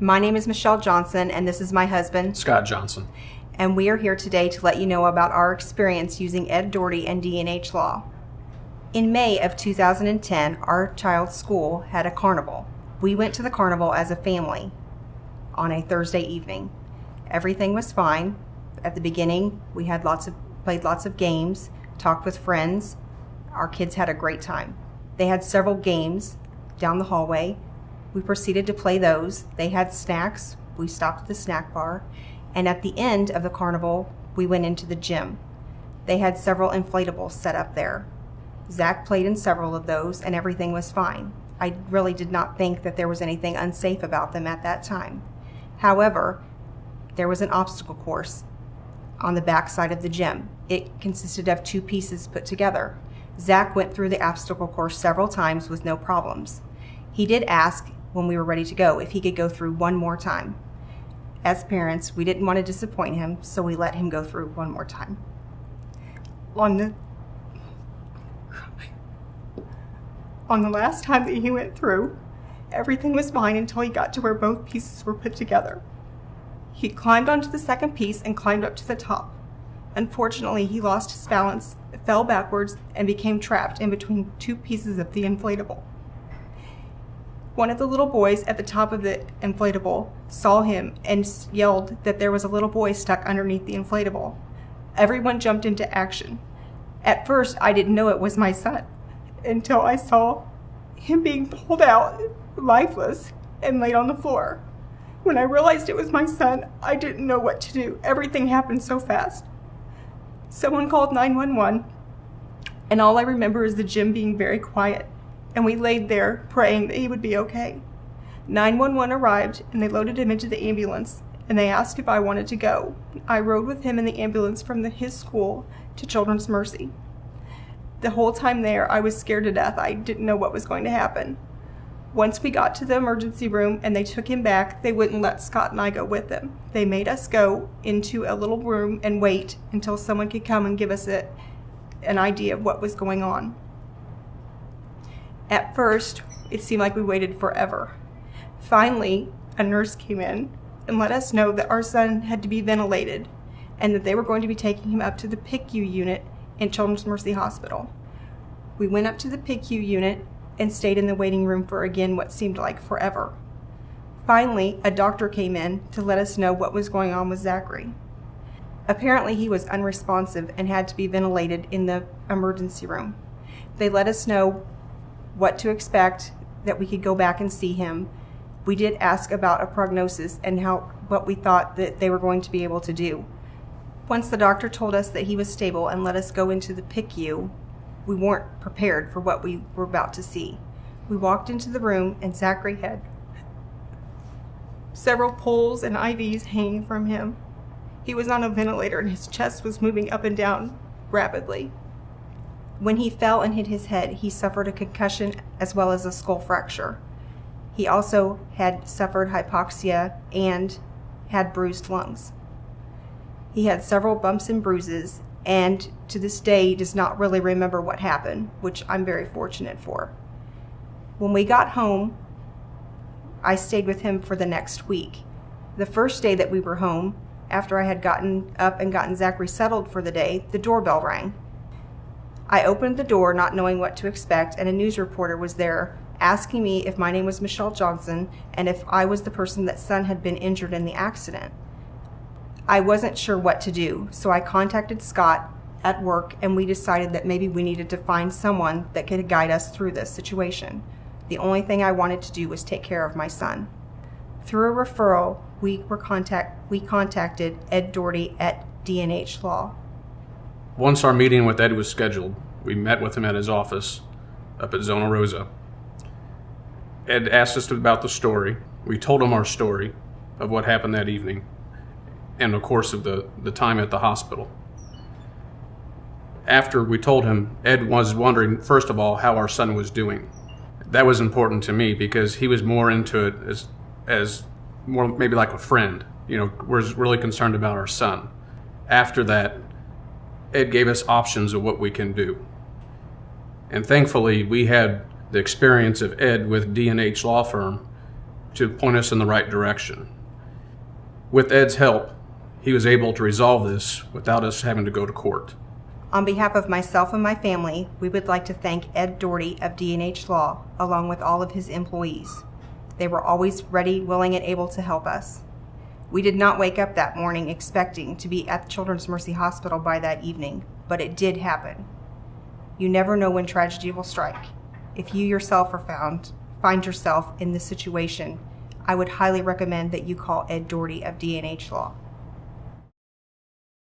My name is Michelle Johnson, and this is my husband, Scott Johnson. And we are here today to let you know about our experience using Ed Doherty and D+H Law. In May of 2010, our child's school had a carnival. We went to the carnival as a family on a Thursday evening. Everything was fine. At the beginning, we had played lots of games, talked with friends. Our kids had a great time. They had several games down the hallway. We proceeded to play those. They had snacks. We stopped at the snack bar. And at the end of the carnival, we went into the gym. They had several inflatables set up there. Zach played in several of those, and everything was fine. I really did not think that there was anything unsafe about them at that time. However, there was an obstacle course on the back side of the gym. It consisted of 2 pieces put together. Zach went through the obstacle course several times with no problems. He did ask when we were ready to go if he could go through one more time. As parents, we didn't want to disappoint him, so we let him go through one more time. On the last time that he went through, everything was fine until he got to where both pieces were put together. He climbed onto the second piece and climbed up to the top. Unfortunately, he lost his balance, fell backwards, and became trapped in between 2 pieces of the inflatable. One of the little boys at the top of the inflatable saw him and yelled that there was a little boy stuck underneath the inflatable. Everyone jumped into action. At first, I didn't know it was my son until I saw him being pulled out, lifeless, and laid on the floor. When I realized it was my son, I didn't know what to do. Everything happened so fast. Someone called 911, and all I remember is the gym being very quiet. And we laid there praying that he would be okay. 911 arrived, and they loaded him into the ambulance, and they asked if I wanted to go. I rode with him in the ambulance from his school to Children's Mercy. The whole time there, I was scared to death. I didn't know what was going to happen. Once we got to the emergency room and they took him back, they wouldn't let Scott and I go with them. They made us go into a little room and wait until someone could come and give us an idea of what was going on. At first, it seemed like we waited forever. Finally, a nurse came in and let us know that our son had to be ventilated and that they were going to be taking him up to the PICU unit in Children's Mercy Hospital. We went up to the PICU unit and stayed in the waiting room for again what seemed like forever. Finally, a doctor came in to let us know what was going on with Zachary. Apparently, he was unresponsive and had to be ventilated in the emergency room. They let us know what to expect, that we could go back and see him. We did ask about a prognosis and what we thought that they were going to be able to do. Once the doctor told us that he was stable and let us go into the PICU, we weren't prepared for what we were about to see. We walked into the room and Zachary had several poles and IVs hanging from him. He was on a ventilator and his chest was moving up and down rapidly. When he fell and hit his head, he suffered a concussion as well as a skull fracture. He also had suffered hypoxia and had bruised lungs. He had several bumps and bruises, and to this day does not really remember what happened, which I'm very fortunate for. When we got home, I stayed with him for the next week. The first day that we were home, after I had gotten up and gotten Zachary settled for the day, the doorbell rang. I opened the door not knowing what to expect, and a news reporter was there asking me if my name was Michelle Johnson and if I was the person that son had been injured in the accident. I wasn't sure what to do, so I contacted Scott at work and we decided that maybe we needed to find someone that could guide us through this situation. The only thing I wanted to do was take care of my son. Through a referral, we contacted Ed Doherty at D+H Law. Once our meeting with Ed was scheduled, we met with him at his office up at Zona Rosa. Ed asked us about the story. We told him our story of what happened that evening and, of course, of the time at the hospital. After we told him, Ed was wondering, first of all, how our son was doing. That was important to me because he was more into it as more maybe like a friend. Was really concerned about our son. After that, Ed gave us options of what we can do. And thankfully, we had the experience of Ed with D+H Law Firm to point us in the right direction. With Ed's help, he was able to resolve this without us having to go to court. On behalf of myself and my family, we would like to thank Ed Doherty of D+H Law, along with all of his employees. They were always ready, willing, and able to help us. We did not wake up that morning expecting to be at the Children's Mercy Hospital by that evening, but it did happen. You never know when tragedy will strike. If you yourself find yourself in this situation, I would highly recommend that you call Ed Doherty of D+H Law.